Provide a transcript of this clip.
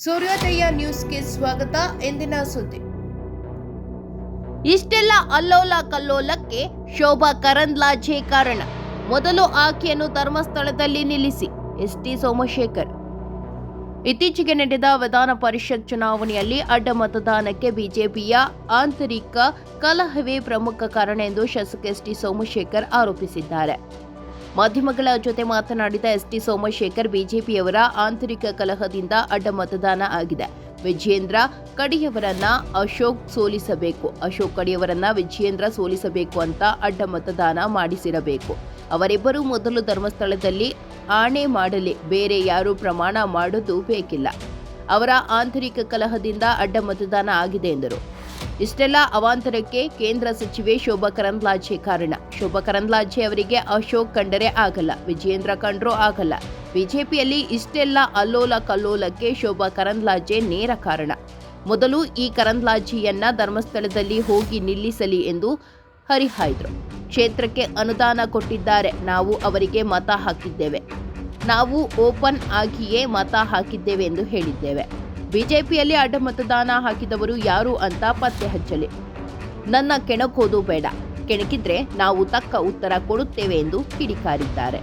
ಸೂರ್ಯೋದಯ ನ್ಯೂಸ್ಗೆ ಸ್ವಾಗತ. ಎಂದಿನ ಸುದ್ದಿ. ಇಷ್ಟೆಲ್ಲ ಅಲ್ಲೋಲ ಕಲ್ಲೋಲಕ್ಕೆ ಶೋಭಾ ಕರಂದ್ಲಾಜೆ ಕಾರಣ. ಮೊದಲು ಆಕೆಯನ್ನು ಧರ್ಮಸ್ಥಳದಲ್ಲಿ ನಿಲ್ಲಿಸಿ. ಎಸ್ಟಿ ಸೋಮಶೇಖರ್. ಇತ್ತೀಚೆಗೆ ನಡೆದ ವಿಧಾನ ಪರಿಷತ್ ಚುನಾವಣೆಯಲ್ಲಿ ಅಡ್ಡ ಮತದಾನಕ್ಕೆ ಬಿಜೆಪಿಯ ಆಂತರಿಕ ಕಲಹವೇ ಪ್ರಮುಖ ಕಾರಣ ಎಂದು ಶಾಸಕ ಎಸ್ಟಿ ಸೋಮಶೇಖರ್ ಆರೋಪಿಸಿದ್ದಾರೆ. ಮಾಧ್ಯಮಗಳ ಜೊತೆ ಮಾತನಾಡಿದ ಎಸ್ಟಿ ಸೋಮಶೇಖರ್, ಬಿಜೆಪಿಯವರ ಆಂತರಿಕ ಕಲಹದಿಂದ ಅಡ್ಡ ಮತದಾನ ಆಗಿದೆ. ವಿಜಯೇಂದ್ರ ಕಡಿಯವರನ್ನ ಅಶೋಕ್ ಸೋಲಿಸಬೇಕು, ಅಶೋಕ್ ಕಡಿಯವರನ್ನ ವಿಜಯೇಂದ್ರ ಸೋಲಿಸಬೇಕು ಅಂತ ಅಡ್ಡ ಮತದಾನ ಮಾಡಿಸಿರಬೇಕು. ಅವರಿಬ್ಬರು ಮೊದಲು ಧರ್ಮಸ್ಥಳದಲ್ಲಿ ಆಣೆ ಮಾಡಲಿ, ಬೇರೆ ಯಾರೂ ಪ್ರಮಾಣ ಮಾಡೋದು ಬೇಕಿಲ್ಲ. ಅವರ ಆಂತರಿಕ ಕಲಹದಿಂದ ಅಡ್ಡ ಮತದಾನ ಆಗಿದೆ ಎಂದರು. ಇಷ್ಟೆಲ್ಲ ಅವಾಂತರಕ್ಕೆ ಕೇಂದ್ರ ಸಚಿವೆ ಶೋಭಾ ಕರಂದ್ಲಾಜೆ ಕಾರಣ. ಶೋಭಾ ಕರಂದ್ಲಾಜೆ ಅವರಿಗೆ ಅಶೋಕ್ ಕಂಡರೆ ಆಗಲ್ಲ, ವಿಜಯೇಂದ್ರ ಕಂಡ್ರೂ ಆಗಲ್ಲ. ಬಿಜೆಪಿಯಲ್ಲಿ ಇಷ್ಟೆಲ್ಲ ಅಲ್ಲೋಲ ಕಲ್ಲೋಲಕ್ಕೆ ಶೋಭಾ ಕರಂದ್ಲಾಜೆ ನೇರ ಕಾರಣ. ಮೊದಲು ಈ ಕರಂದ್ಲಾಜೆಯನ್ನ ಧರ್ಮಸ್ಥಳದಲ್ಲಿ ಹೋಗಿ ನಿಲ್ಲಿಸಲಿ ಎಂದು ಹರಿಹಾಯ್ದರು. ಕ್ಷೇತ್ರಕ್ಕೆ ಅನುದಾನ ಕೊಟ್ಟಿದ್ದಾರೆ, ನಾವು ಅವರಿಗೆ ಮತ ಹಾಕಿದ್ದೇವೆ, ನಾವು ಓಪನ್ ಆಗಿಯೇ ಮತ ಹಾಕಿದ್ದೇವೆ ಎಂದು ಹೇಳಿದ್ದೇವೆ. ಬಿಜೆಪಿಯಲ್ಲಿ ಅಡ್ಡ ಮತದಾನ ಹಾಕಿದವರು ಯಾರು ಅಂತ ಪತ್ತೆ ಹಚ್ಚಲಿ. ನನ್ನ ಕೆಣಕೋದು ಬೇಡ, ಕೆಣಕಿದ್ರೆ ನಾವು ತಕ್ಕ ಉತ್ತರ ಕೊಡುತ್ತೇವೆ ಎಂದು ಕಿಡಿಕಾರಿದ್ದಾರೆ.